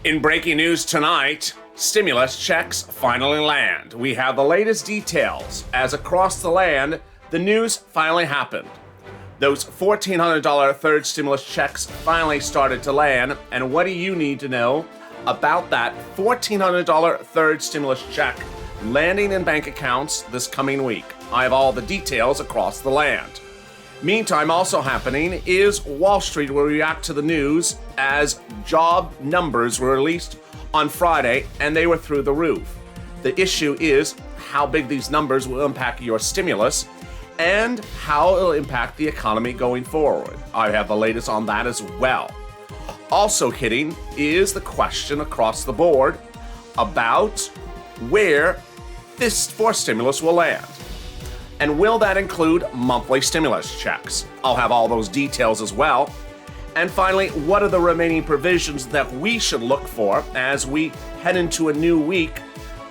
In breaking news tonight, stimulus checks finally land. We have the latest details as across the land, the news finally happened. Those $1,400 third stimulus checks finally started to land, and what do you need to know about that $1,400 third stimulus check landing in bank accounts this coming week? I have all the details across the land. Meantime, also happening is Wall Street will react to the news as job numbers were released on Friday and they were through the roof. The issue is how big these numbers will impact your stimulus and how it'll impact the economy going forward. I have the latest on that as well. Also hitting is the question across the board about where this fourth stimulus will land. And will that include monthly stimulus checks? I'll have all those details as well. And finally, what are the remaining provisions that we should look for as we head into a new week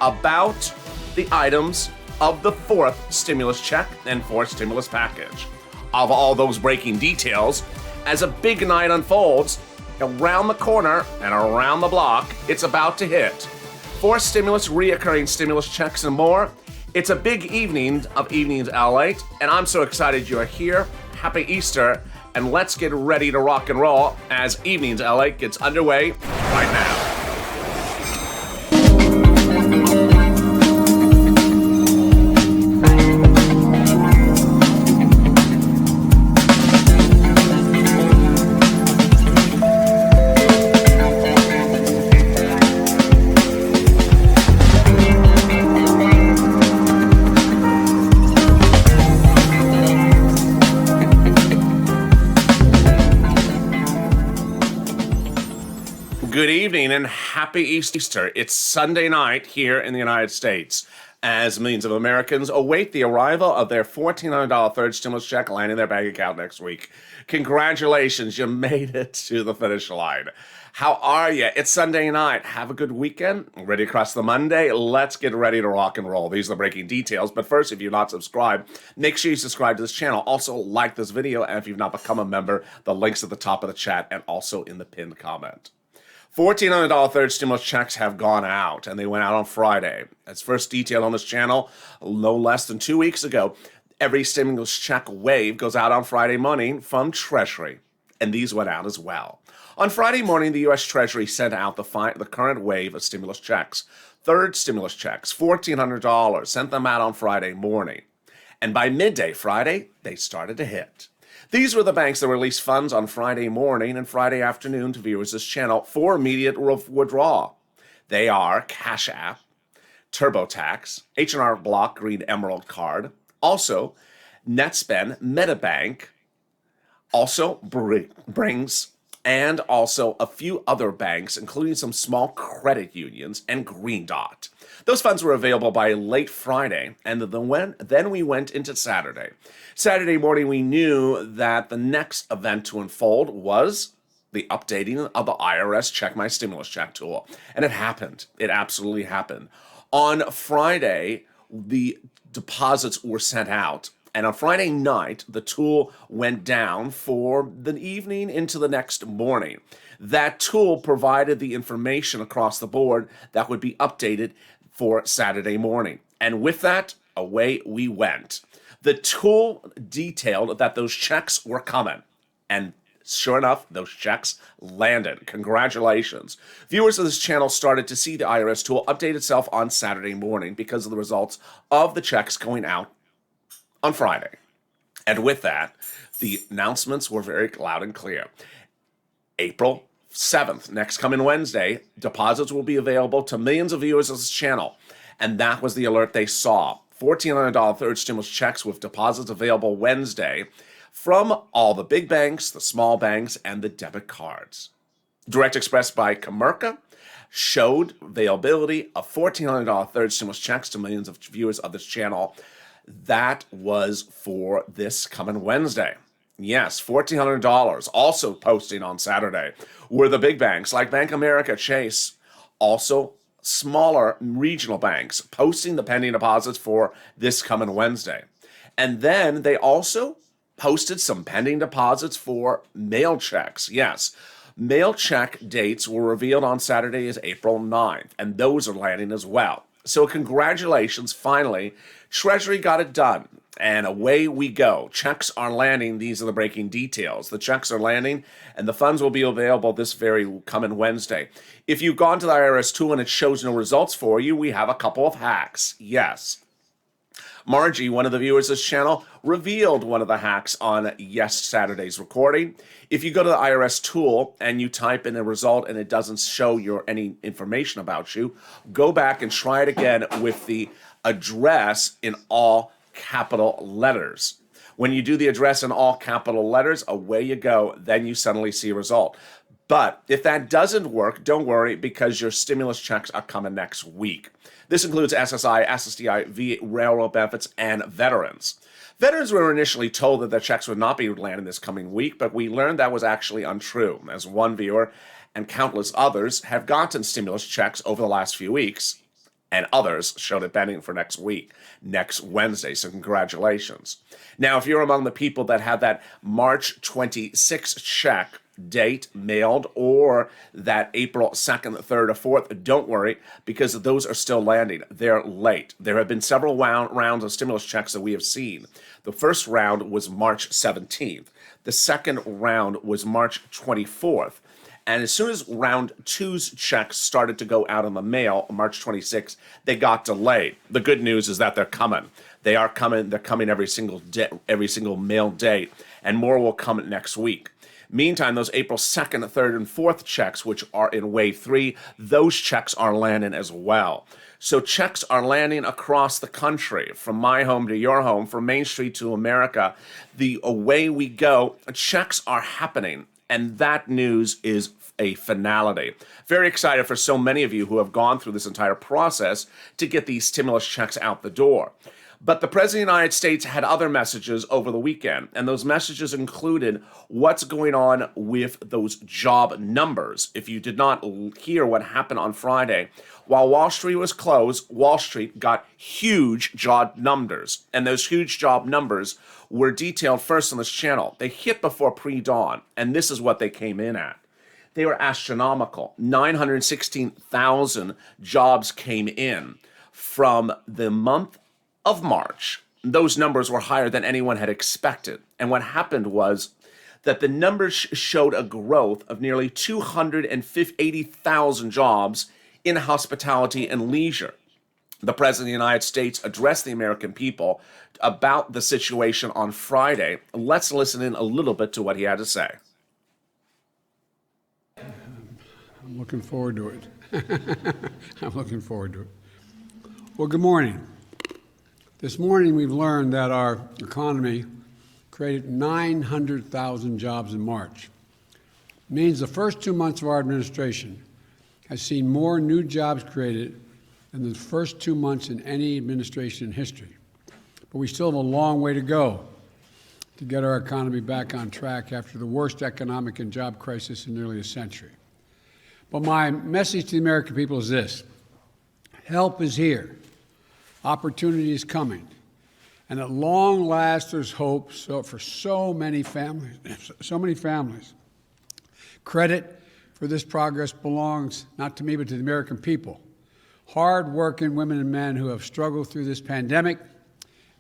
about the items of the fourth stimulus check and fourth stimulus package? Of all those breaking details, as a big night unfolds, around the corner and around the block, it's about to hit. Fourth stimulus, reoccurring stimulus checks, and more. It's a big evening of Evenings LALATE, and I'm so excited you're here. Happy Easter, and let's get ready to rock and roll as Evenings LALATE gets underway right now. Good evening and happy Easter. It's Sunday night here in the United States as millions of Americans await the arrival of their $1,400 third stimulus check landing in their bank account next week. Congratulations, you made it to the finish line. How are you? It's Sunday night. Have a good weekend. Ready across the Monday? Let's get ready to rock and roll. These are the breaking details. But first, if you're not subscribed, make sure you subscribe to this channel. Also, like this video. And if you've not become a member, the link's at the top of the chat and also in the pinned comment. $1,400 third stimulus checks have gone out, and they went out on Friday. As first detailed on this channel, no less than 2 weeks ago, every stimulus check wave goes out on Friday morning from Treasury, and these went out as well. On Friday morning, the U.S. Treasury sent out the current wave of stimulus checks. Third stimulus checks, $1,400, sent them out on Friday morning. And by midday Friday, they started to hit. These were the banks that released funds on Friday morning and Friday afternoon to viewers of this channel for immediate withdrawal. They are Cash App, TurboTax, H&R Block Green Emerald Card, also NetSpend, MetaBank, also Brings, and also a few other banks, including some small credit unions and Green Dot. Those funds were available by late Friday, and then we went into Saturday. Saturday morning, we knew that the next event to unfold was the updating of the IRS Check My Stimulus Check tool. And it happened. It absolutely happened. On Friday, the deposits were sent out. And on Friday night, the tool went down for the evening into the next morning. That tool provided the information across the board that would be updated for Saturday morning. And with that, away we went. The tool detailed that those checks were coming. And sure enough, those checks landed. Congratulations. Viewers of this channel started to see the IRS tool update itself on Saturday morning because of the results of the checks going out on Friday. And with that, the announcements were very loud and clear. April 7th, next coming Wednesday, deposits will be available to millions of viewers of this channel. And that was the alert they saw. $1,400 third stimulus checks with deposits available Wednesday from all the big banks, the small banks, and the debit cards. Direct Express by Comerica showed availability of $1,400 third stimulus checks to millions of viewers of this channel. That was for this coming Wednesday. Yes, $1,400. Also posting on Saturday were the big banks like Bank of America, Chase, also smaller regional banks posting the pending deposits for this coming Wednesday. And then they also posted some pending deposits for mail checks. Yes, Mail check dates were revealed on Saturday as April 9th, and those are landing as well. So congratulations, finally, Treasury got it done. And away we go. Checks are landing. These are the breaking details. The checks are landing, and the funds will be available this very coming Wednesday. If you've gone to the IRS tool and it shows no results for you, we have a couple of hacks. Yes. Margie, one of the viewers of this channel, revealed one of the hacks on Saturday's recording. If you go to the IRS tool and you type in a result and it doesn't show any information about you, go back and try it again with the address in all capital letters. When you do the address in all capital letters, away you go. Then you suddenly see a result. But if that doesn't work, don't worry, because your stimulus checks are coming next week. This includes SSI, SSDI, VA, railroad benefits, and veterans. Veterans were initially told that their checks would not be landing this coming week, but we learned that was actually untrue, as one viewer and countless others have gotten stimulus checks over the last few weeks, and others showed it pending for next week, next Wednesday, so congratulations. Now, if you're among the people that have that March 26th check date mailed, or that April 2nd, 3rd, or 4th, don't worry, because those are still landing. They're late. There have been several rounds of stimulus checks that we have seen. The first round was March 17th. The second round was March 24th. And as soon as round two's checks started to go out in the mail, March 26th, they got delayed. The good news is that they're coming. They are coming. They're coming every single day, every single mail date, and more will come next week. Meantime, those April 2nd, 3rd, and 4th checks, which are in wave 3, those checks are landing as well. So checks are landing across the country, from my home to your home, from Main Street to America. The away we go, checks are happening. And that news is a finality. Very excited for so many of you who have gone through this entire process to get these stimulus checks out the door. But the President of the United States had other messages over the weekend, and those messages included what's going on with those job numbers. If you did not hear what happened on Friday, while Wall Street was closed, Wall Street got huge job numbers, and those huge job numbers were detailed first on this channel. They hit before pre-dawn, and this is what they came in at. They were astronomical. 916,000 jobs came in from the month of March. Those numbers were higher than anyone had expected. And what happened was that the numbers showed a growth of nearly 280,000 jobs in hospitality and leisure. The President of the United States addressed the American people about the situation on Friday. Let's listen in a little bit to what he had to say. I'm looking forward to it. I'm looking forward to it. Well, good morning. This morning we've learned that our economy created 900,000 jobs in March. It means the first 2 months of our administration has seen more new jobs created than the first 2 months in any administration in history. But we still have a long way to go to get our economy back on track after the worst economic and job crisis in nearly a century. But my message to the American people is this: help is here. Opportunity is coming. And at long last, there's hope for so many families, Credit for this progress belongs not to me, but to the American people. Hard-working women and men who have struggled through this pandemic,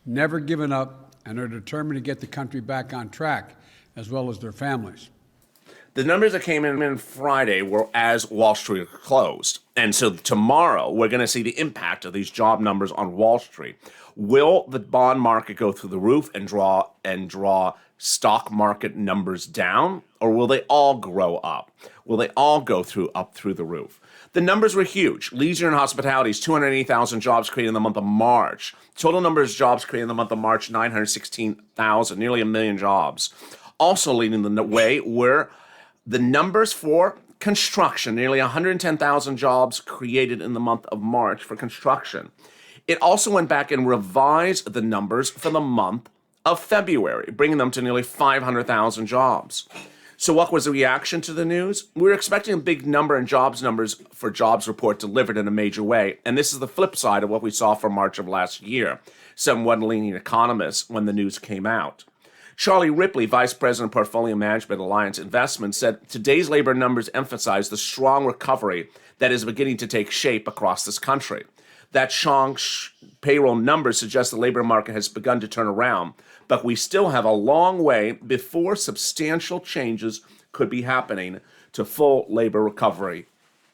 never given up, and are determined to get the country back on track, as well as their families. The numbers that came in Friday were as Wall Street closed. And so tomorrow, we're going to see the impact of these job numbers on Wall Street. Will the bond market go through the roof and draw stock market numbers down? Or will they all grow up? Will they all go up through the roof? The numbers were huge. Leisure and hospitality is 280,000 jobs created in the month of March. Total number of jobs created in the month of March, 916,000, nearly 1 million jobs. Also leading the way were the numbers for construction, nearly 110,000 jobs created in the month of March for construction. It also went back and revised the numbers for the month of February, bringing them to nearly 500,000 jobs. So what was the reaction to the news? We were expecting a big number in jobs numbers for jobs report delivered in a major way, and this is the flip side of what we saw for March of last year, somewhat leaning economists when the news came out. Charlie Ripley, Vice President, Portfolio Management Alliance Investments, said today's labor numbers emphasize the strong recovery that is beginning to take shape across this country. That strong payroll numbers suggest the labor market has begun to turn around, but we still have a long way before substantial changes could be happening to full labor recovery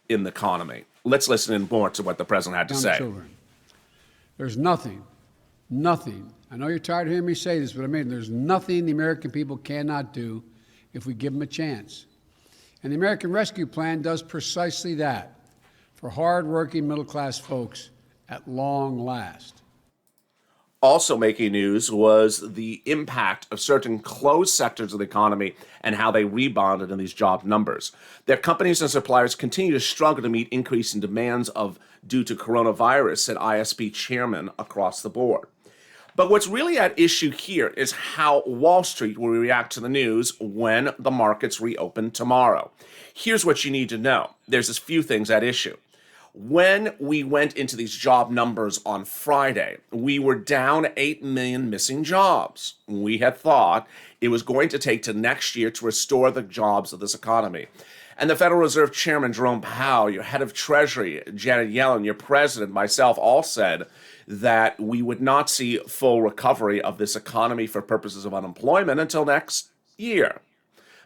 in the economy. Let's listen in more to what the president had to say. Children. There's nothing, I know you're tired of hearing me say this, but I mean, there's nothing the American people cannot do if we give them a chance. And the American Rescue Plan does precisely that for hard-working middle-class folks at long last. Also making news was the impact of certain closed sectors of the economy and how they rebounded in these job numbers. Their companies and suppliers continue to struggle to meet increasing demands due to coronavirus, said ISP chairman across the board. But what's really at issue here is how Wall Street will react to the news when the markets reopen tomorrow. Here's what you need to know. There's a few things at issue. When we went into these job numbers on Friday, we were down 8 million missing jobs. We had thought it was going to take to next year to restore the jobs of this economy. And the Federal Reserve Chairman Jerome Powell, your head of Treasury, Janet Yellen, your president, myself, all said that we would not see full recovery of this economy for purposes of unemployment until next year.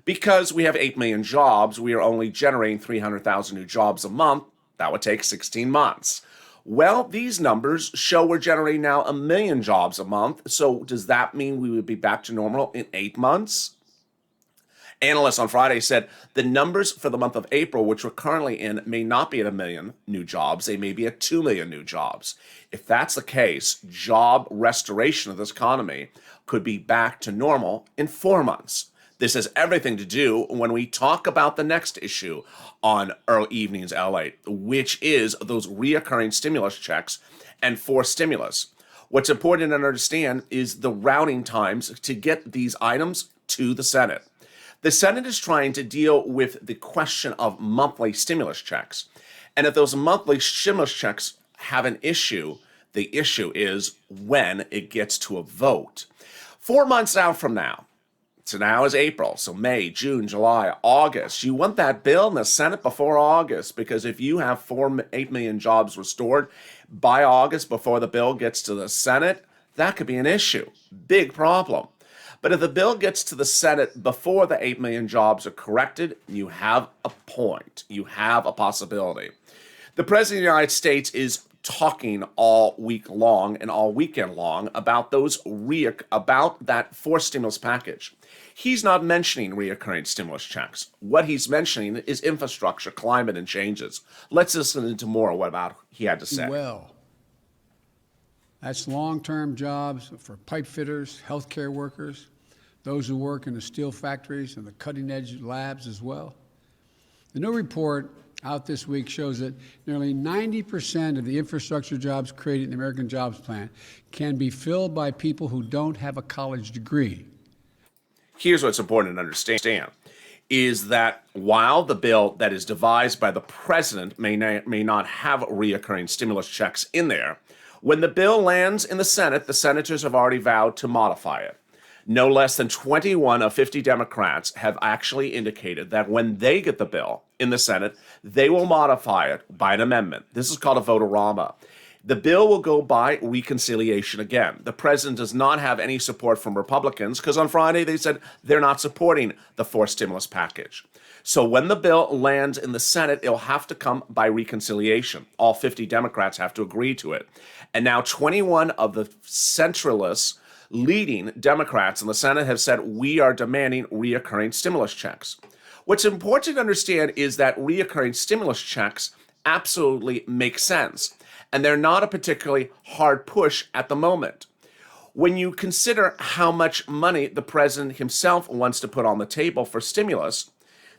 Because we have 8 million jobs, we are only generating 300,000 new jobs a month. That would take 16 months. Well, these numbers show we're generating now 1 million jobs a month. So does that mean we would be back to normal in 8 months? Analysts on Friday said the numbers for the month of April, which we're currently in, may not be at 1 million new jobs. They may be at 2 million new jobs. If that's the case, job restoration of this economy could be back to normal in 4 months. This has everything to do when we talk about the next issue on Early Evenings LA, which is those reoccurring stimulus checks and forced stimulus. What's important to understand is the routing times to get these items to the Senate. The Senate is trying to deal with the question of monthly stimulus checks. And if those monthly stimulus checks have an issue, the issue is when it gets to a vote. 4 months out from now, so now is April, so May, June, July, August. You want that bill in the Senate before August, because if you have 8 million jobs restored by August before the bill gets to the Senate, that could be an issue. Big problem. But if the bill gets to the Senate before the 8 million jobs are corrected, you have a point. You have a possibility. The President of the United States is talking all week long and all weekend long about about that forced stimulus package. He's not mentioning reoccurring stimulus checks. What he's mentioning is infrastructure, climate, and changes. Let's listen to more what he had to say. Well, that's long-term jobs for pipe fitters, healthcare workers, those who work in the steel factories and the cutting-edge labs as well. The new report out this week shows that nearly 90% of the infrastructure jobs created in the American Jobs Plan can be filled by people who don't have a college degree. Here's what's important to understand, is that while the bill that is devised by the president may not have reoccurring stimulus checks in there, when the bill lands in the Senate, the senators have already vowed to modify it. No less than 21 of 50 Democrats have actually indicated that when they get the bill in the Senate, they will modify it by an amendment. This is called a vote-a-rama. The bill will go by reconciliation again. The president does not have any support from Republicans because on Friday they said they're not supporting the forced stimulus package. So when the bill lands in the Senate, it'll have to come by reconciliation. All 50 Democrats have to agree to it. And now 21 of the centralists leading Democrats in the Senate have said we are demanding reoccurring stimulus checks. What's important to understand is that reoccurring stimulus checks absolutely make sense, and they're not a particularly hard push at the moment. When you consider how much money the president himself wants to put on the table for stimulus,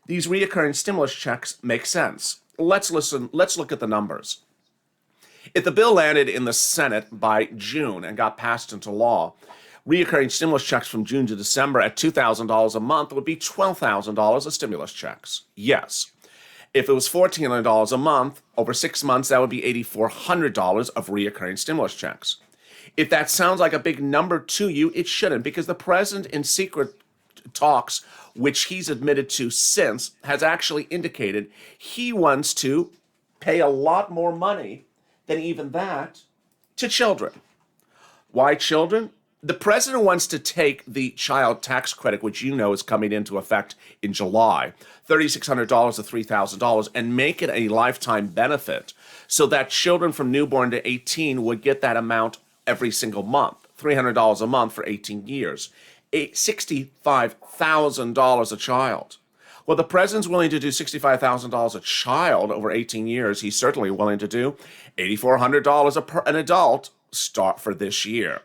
these reoccurring stimulus checks make sense. Let's look at the numbers. If the bill landed in the Senate by June and got passed into law, reoccurring stimulus checks from June to December at $2,000 a month would be $12,000 of stimulus checks. Yes. If it was $1,400 a month, over 6 months, that would be $8,400 of reoccurring stimulus checks. If that sounds like a big number to you, it shouldn't, because the president in secret talks, which he's admitted to since, has actually indicated he wants to pay a lot more money than even that to children. Why children? The president wants to take the child tax credit, which you know is coming into effect in July, $3,600 to $3,000, and make it a lifetime benefit so that children from newborn to 18 would get that amount every single month, $300 a month for 18 years, $65,000 a child. Well, the president's willing to do $65,000 a child over 18 years. He's certainly willing to do $8,400 an adult start for this year.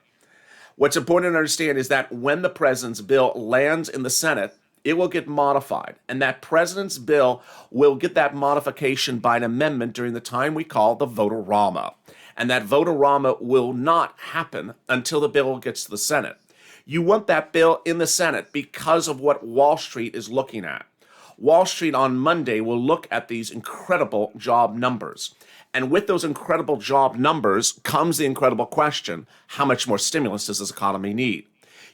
What's important to understand is that when the president's bill lands in the Senate, it will get modified. And that president's bill will get that modification by an amendment during the time we call the vote-a-rama. And that vote-a-rama will not happen until the bill gets to the Senate. You want that bill in the Senate because of what Wall Street is looking at. Wall Street on Monday will look at these incredible job numbers. And with those incredible job numbers comes the incredible question, how much more stimulus does this economy need?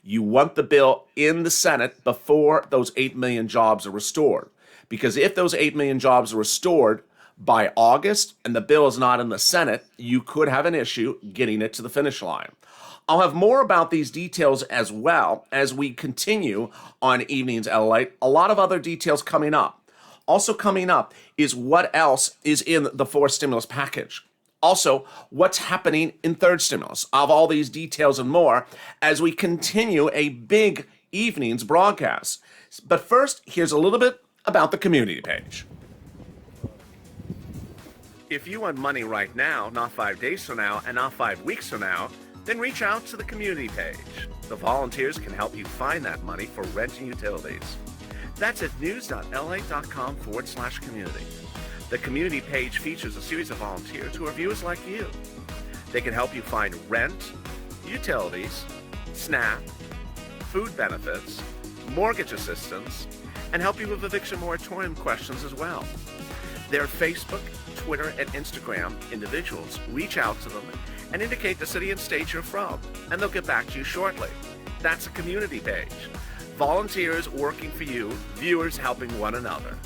You want the bill in the Senate before those 8 million jobs are restored. Because if those 8 million jobs are restored by August and the bill is not in the Senate, you could have an issue getting it to the finish line. I'll have more about these details as well as we continue on Evenings LALATE. A lot of other details coming up. Also coming up is what else is in the fourth stimulus package. Also, what's happening in third stimulus. Of all these details and more as we continue a big evenings broadcast. But first, here's a little bit about the community page. If you want money right now, not 5 days from now, and not 5 weeks from now, then reach out to the community page. The volunteers can help you find that money for rent and utilities. That's at news.la.com/community. The community page features a series of volunteers who are viewers like you. They can help you find rent, utilities, SNAP, food benefits, mortgage assistance, and help you with eviction moratorium questions as well. Their Facebook, Twitter, and Instagram individuals reach out to them and indicate the city and state you're from, and they'll get back to you shortly. That's a community page. Volunteers working for you, viewers helping one another.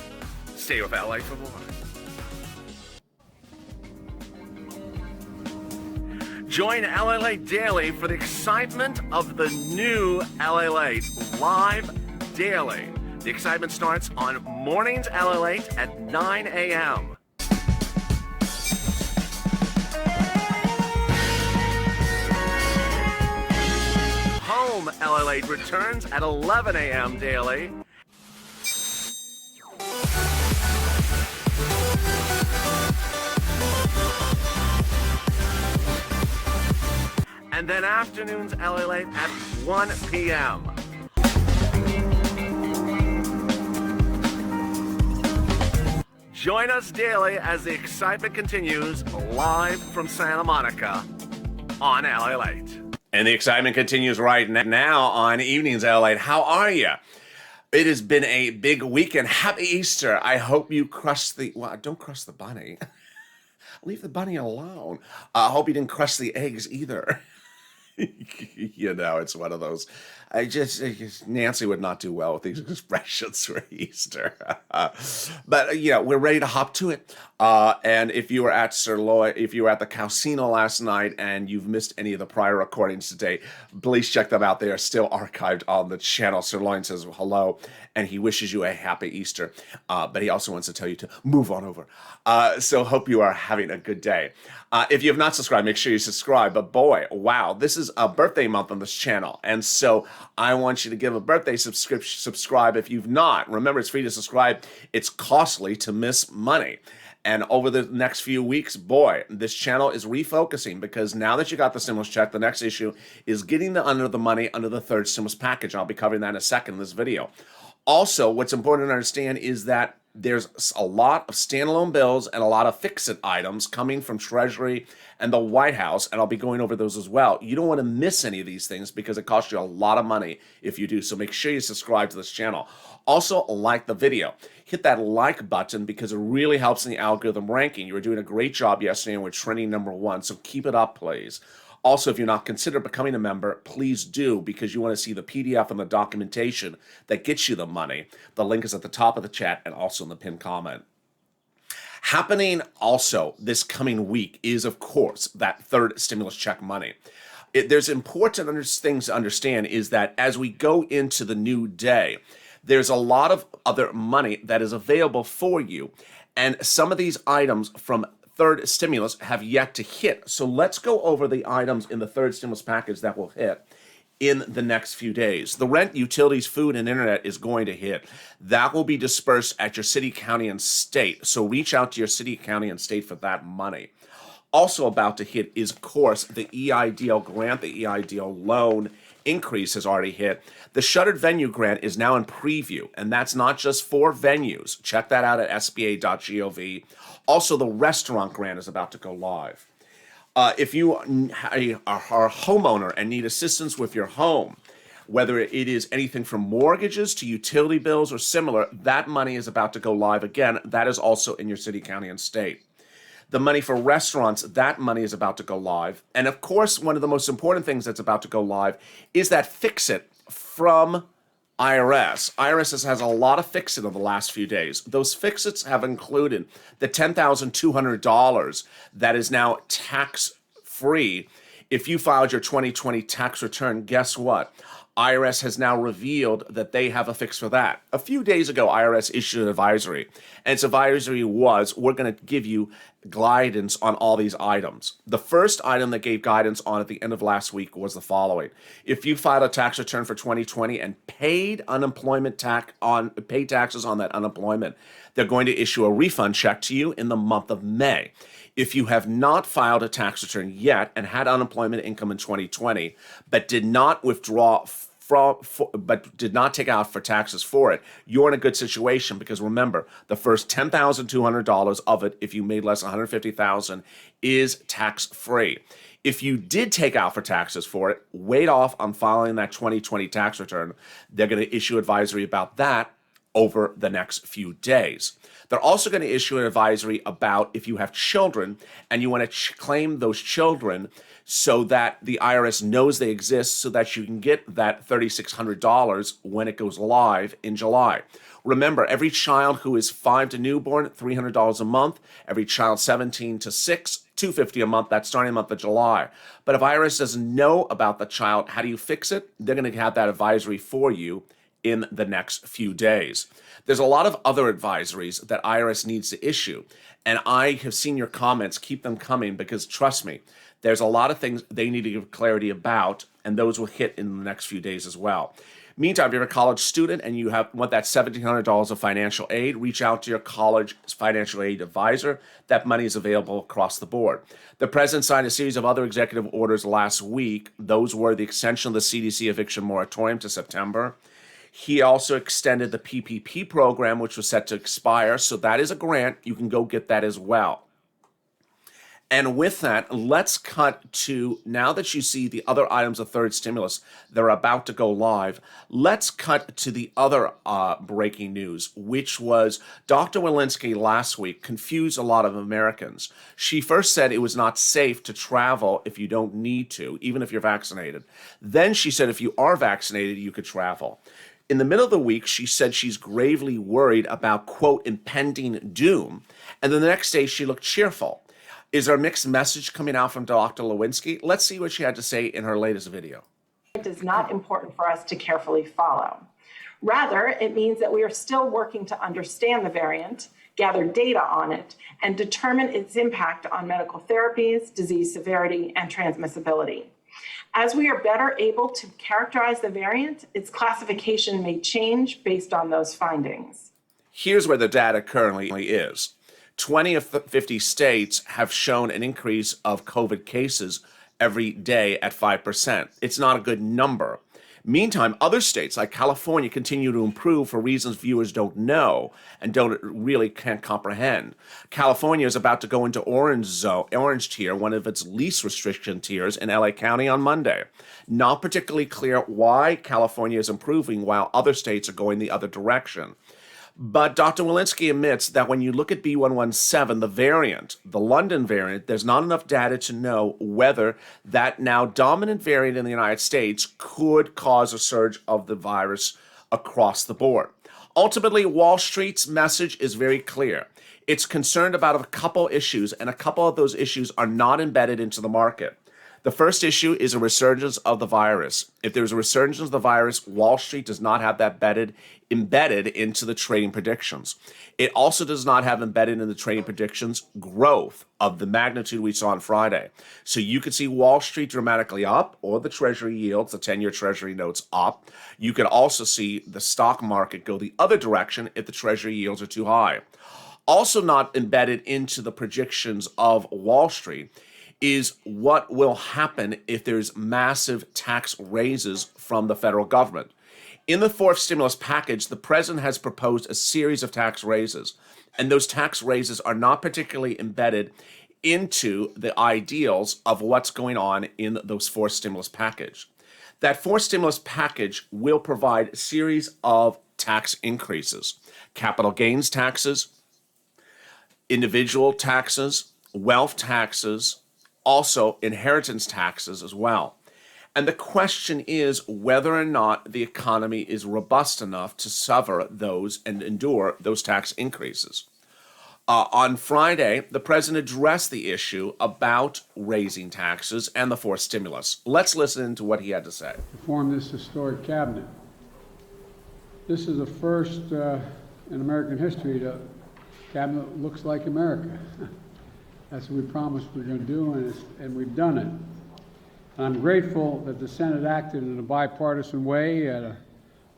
Stay with LA for more. Join LALATE Daily for the excitement of the new LALATE live daily. The excitement starts on mornings LALATE at 9 a.m. Home LALATE returns at 11 a.m. daily. And then afternoons LALATE at 1 p.m. Join us daily as the excitement continues live from Santa Monica on LALATE. And the excitement continues right now on Evenings LALATE. How are you? It has been a big weekend. Happy Easter. I hope you crushed don't crush the bunny. Leave the bunny alone. I hope you didn't crush the eggs either. You know, it's one of those. Nancy would not do well with these expressions for Easter. But, you know, we're ready to hop to it. And if you were at if you were at the Casino last night and you've missed any of the prior recordings today, please check them out. They are still archived on the channel. Sirloin says hello, and he wishes you a happy Easter. But he also wants to tell you to move on over. So hope you are having a good day. If you have not subscribed, make sure you subscribe. But boy, wow, this is a birthday month on this channel. And so I want you to give a birthday subscribe if you've not. Remember, it's free to subscribe. It's costly to miss money. And over the next few weeks, boy, this channel is refocusing because now that you got the stimulus check, the next issue is getting under the money under the third stimulus package. I'll be covering that in a second in this video. Also, what's important to understand is that there's a lot of standalone bills and a lot of fix-it items coming from Treasury and the White House, and I'll be going over those as well. You don't want to miss any of these things because it costs you a lot of money if you do, so make sure you subscribe to this channel. Also, like the video. Hit that like button because it really helps in the algorithm ranking. You were doing a great job yesterday and we're trending #1, so keep it up, please. Also, if you're not considered becoming a member, please do, because you want to see the PDF and the documentation that gets you the money. The link is at the top of the chat and also in the pinned comment. Happening also this coming week is, of course, that third stimulus check money. There's important things to understand is that as we go into the new day, there's a lot of other money that is available for you. And some of these items from third stimulus have yet to hit. So let's go over the items in the third stimulus package that will hit in the next few days. The rent, utilities, food, and internet is going to hit. That will be dispersed at your city, county, and state. So reach out to your city, county, and state for that money. Also about to hit is, of course, the EIDL grant. The EIDL loan increase has already hit. The shuttered venue grant is now in preview, and that's not just for venues. Check that out at sba.gov. Also, the restaurant grant is about to go live. If you are a homeowner and need assistance with your home, whether it is anything from mortgages to utility bills or similar, that money is about to go live again. That is also in your city, county, and state. The money for restaurants, that money is about to go live. And of course, one of the most important things that's about to go live is that Fix-It from IRS. IRS has a lot of Fix-It in the last few days. Those Fix-Its have included the $10,200 that is now tax-free. If you filed your 2020 tax return, guess what? IRS has now revealed that they have a fix for that. A few days ago, IRS issued an advisory, and its advisory was, we're going to give you guidance on all these items. The first item that gave guidance on at the end of last week was the following. If you filed a tax return for 2020 and paid paid taxes on that unemployment, they're going to issue a refund check to you in the month of May. If you have not filed a tax return yet and had unemployment income in 2020, but did not withdraw but did not take out for taxes for it, you're in a good situation, because remember, the first $10,200 of it, if you made less than $150,000, is tax-free. If you did take out for taxes for it, wait off on filing that 2020 tax return. They're going to issue advisory about that over the next few days. They're also going to issue an advisory about if you have children and you want to claim those children so that the IRS knows they exist, so that you can get that $3,600 when it goes live in July. Remember, every child who is 5 to newborn, $300 a month. Every child 17 to 6, $250 a month. That's starting the month of July. But if IRS doesn't know about the child, how do you fix it? They're going to have that advisory for you in the next few days. There's a lot of other advisories that IRS needs to issue, and I have seen your comments. Keep them coming, because trust me, there's a lot of things they need to give clarity about, and those will hit in the next few days as well. Meantime, if you're a college student and you want that $1,700 of financial aid, reach out to your college financial aid advisor. That money is available across the board. The president signed a series of other executive orders last week. Those were the extension of the CDC eviction moratorium to September. He also extended the PPP program, which was set to expire. So that is a grant. You can go get that as well. And with that, let's cut to, now that you see the other items of third stimulus that are about to go live, let's cut to the other breaking news, which was Dr. Walensky last week confused a lot of Americans. She first said it was not safe to travel if you don't need to, even if you're vaccinated. Then she said if you are vaccinated, you could travel. In the middle of the week, she said she's gravely worried about, quote, impending doom. And then the next day, she looked cheerful. Is there a mixed message coming out from Dr. Lewinsky? Let's see what she had to say in her latest video. It is not important for us to carefully follow. Rather, it means that we are still working to understand the variant, gather data on it, and determine its impact on medical therapies, disease severity, and transmissibility. As we are better able to characterize the variant, its classification may change based on those findings. Here's where the data currently is. 20 of 50 states have shown an increase of COVID cases every day at 5%. It's not a good number. Meantime, other states like California continue to improve for reasons viewers don't know and can't comprehend. California is about to go into orange tier, one of its least restriction tiers in LA County on Monday. Not particularly clear why California is improving while other states are going the other direction. But Dr. Walensky admits that when you look at B117, the variant, the London variant, there's not enough data to know whether that now dominant variant in the United States could cause a surge of the virus across the board. Ultimately, Wall Street's message is very clear. It's concerned about a couple issues, and a couple of those issues are not embedded into the market. The first issue is a resurgence of the virus. If there's a resurgence of the virus, Wall Street does not have that embedded into the trading predictions. It also does not have embedded in the trading predictions growth of the magnitude we saw on Friday. So you could see Wall Street dramatically up, or the Treasury yields, the 10-year Treasury notes up. You could also see the stock market go the other direction if the Treasury yields are too high. Also not embedded into the predictions of Wall Street is what will happen if there's massive tax raises from the federal government. In the fourth stimulus package, the president has proposed a series of tax raises, and those tax raises are not particularly embedded into the ideals of what's going on in those fourth stimulus package. That fourth stimulus package will provide a series of tax increases: capital gains taxes, individual taxes, wealth taxes, also inheritance taxes as well. And the question is whether or not the economy is robust enough to suffer those and endure those tax increases. On Friday, the president addressed the issue about raising taxes and the fourth stimulus. Let's listen to what he had to say. To form this historic cabinet. This is the first in American history the cabinet that looks like America. That's what we promised we were going to do, and we've done it. And I'm grateful that the Senate acted in a bipartisan way at a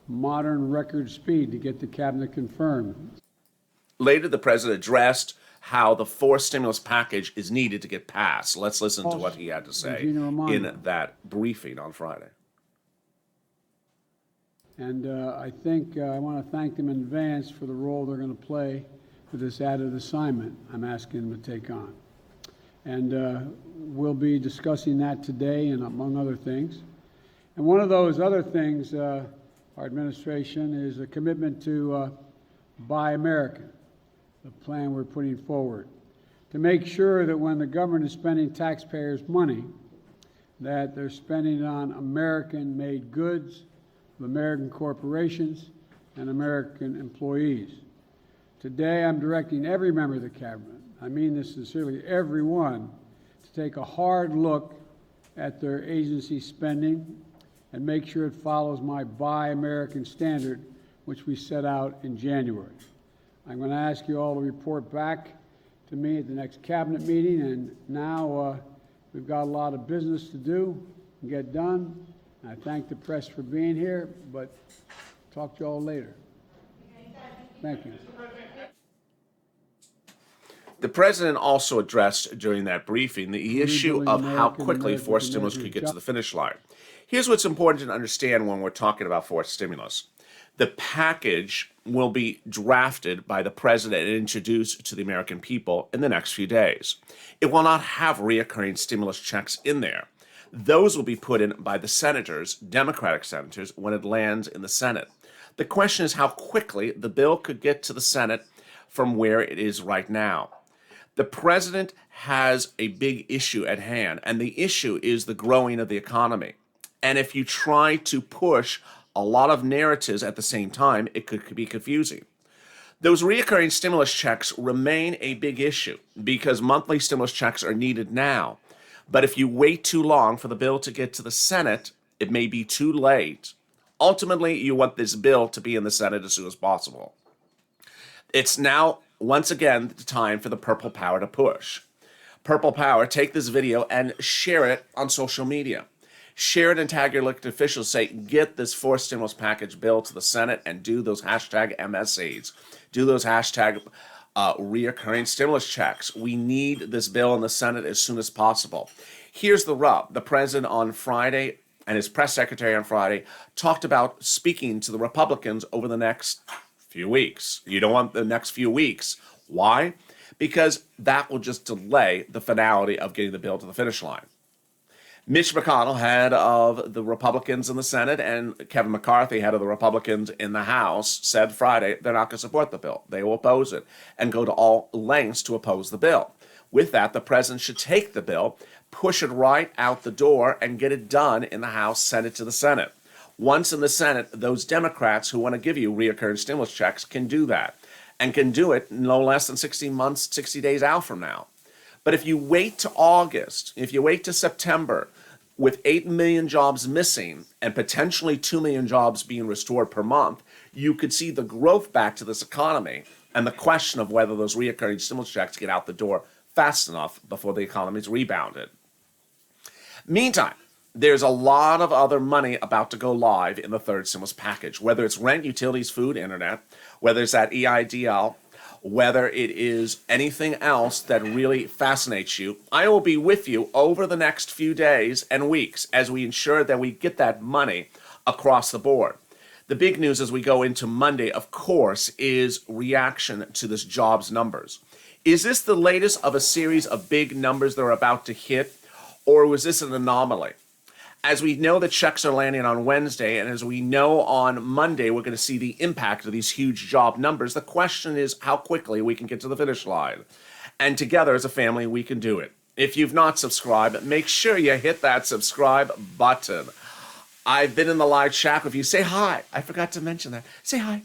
modern record speed to get the cabinet confirmed. Later, the president addressed how the fourth stimulus package is needed to get passed. Let's listen to what he had to say in that briefing on Friday. And I think I want to thank them in advance for the role they're going to play with this added assignment I'm asking them to take on. And we'll be discussing that today, and among other things. And one of those other things, our administration, is a commitment to Buy American, the plan we're putting forward, to make sure that when the government is spending taxpayers' money, that they're spending it on American-made goods, American corporations, and American employees. Today, I'm directing every member of the cabinet, I mean this sincerely, everyone, to take a hard look at their agency spending and make sure it follows my Buy American standard, which we set out in January. I'm going to ask you all to report back to me at the next cabinet meeting, and now we've got a lot of business to do and get done. I thank the press for being here, but talk to you all later. Thank you. The president also addressed during that briefing the issue of how quickly fourth stimulus could get to the finish line. Here's what's important to understand when we're talking about fourth stimulus. The package will be drafted by the president and introduced to the American people in the next few days. It will not have reoccurring stimulus checks in there. Those will be put in by the senators, Democratic senators, when it lands in the Senate. The question is how quickly the bill could get to the Senate from where it is right now. The president has a big issue at hand, and the issue is the growing of the economy. And if you try to push a lot of narratives at the same time, it could be confusing. Those reoccurring stimulus checks remain a big issue because monthly stimulus checks are needed now. But if you wait too long for the bill to get to the Senate, it may be too late. Ultimately, you want this bill to be in the Senate as soon as possible. It's now, once again, the time for the Purple Power to push. Purple Power, take this video and share it on social media. Share it and tag your elected officials. Say, get this fourth stimulus package bill to the Senate and do those hashtag MSCs. Do those hashtag reoccurring stimulus checks. We need this bill in the Senate as soon as possible. Here's the rub. The president on Friday and his press secretary on Friday talked about speaking to the Republicans over the next few weeks. You don't want the next few weeks. Why? Because that will just delay the finality of getting the bill to the finish line. Mitch McConnell, head of the Republicans in the Senate, and Kevin McCarthy, head of the Republicans in the House, said Friday they're not going to support the bill. They will oppose it and go to all lengths to oppose the bill. With that, the president should take the bill, push it right out the door, and get it done in the House, send it to the Senate. Once in the Senate, those Democrats who want to give you recurring stimulus checks can do that, and can do it no less than 60 months, 60 days out from now. But if you wait to August, if you wait to September, with 8 million jobs missing and potentially 2 million jobs being restored per month, you could see the growth back to this economy and the question of whether those recurring stimulus checks get out the door fast enough before the economy's rebounded. Meantime, there's a lot of other money about to go live in the third stimulus package, whether it's rent, utilities, food, internet, whether it's that EIDL, whether it is anything else that really fascinates you. I will be with you over the next few days and weeks as we ensure that we get that money across the board. The big news as we go into Monday, of course, is reaction to this jobs numbers. Is this the latest of a series of big numbers that are about to hit, or was this an anomaly? As we know that checks are landing on Wednesday, and as we know on Monday, we're going to see the impact of these huge job numbers. The question is how quickly we can get to the finish line. And together as a family, we can do it. If you've not subscribed, make sure you hit that subscribe button. I've been in the live chat with you. Say hi. I forgot to mention that. Say hi.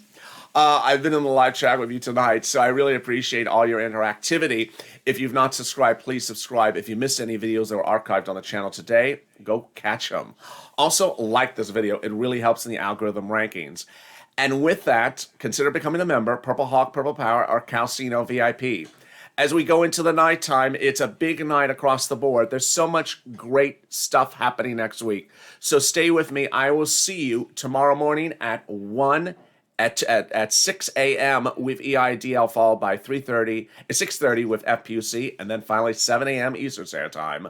I've been in the live chat with you tonight, so I really appreciate all your interactivity. If you've not subscribed, please subscribe. If you missed any videos that were archived on the channel today, go catch them. Also, like this video. It really helps in the algorithm rankings. And with that, consider becoming a member, Purple Hawk, Purple Power, or Calcino VIP. As we go into the nighttime, it's a big night across the board. There's so much great stuff happening next week. So stay with me. I will see you tomorrow morning at 6 a.m. with EIDL, followed by 6:30 with FPUC, and then finally 7 a.m. Eastern Standard Time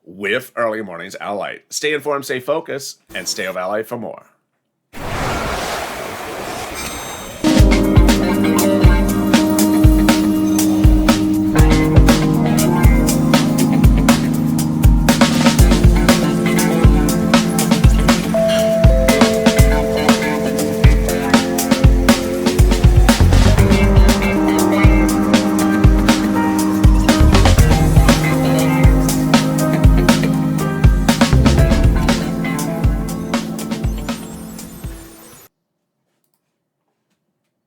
with Early Mornings LA. Stay informed, stay focused, and stay of LA for more.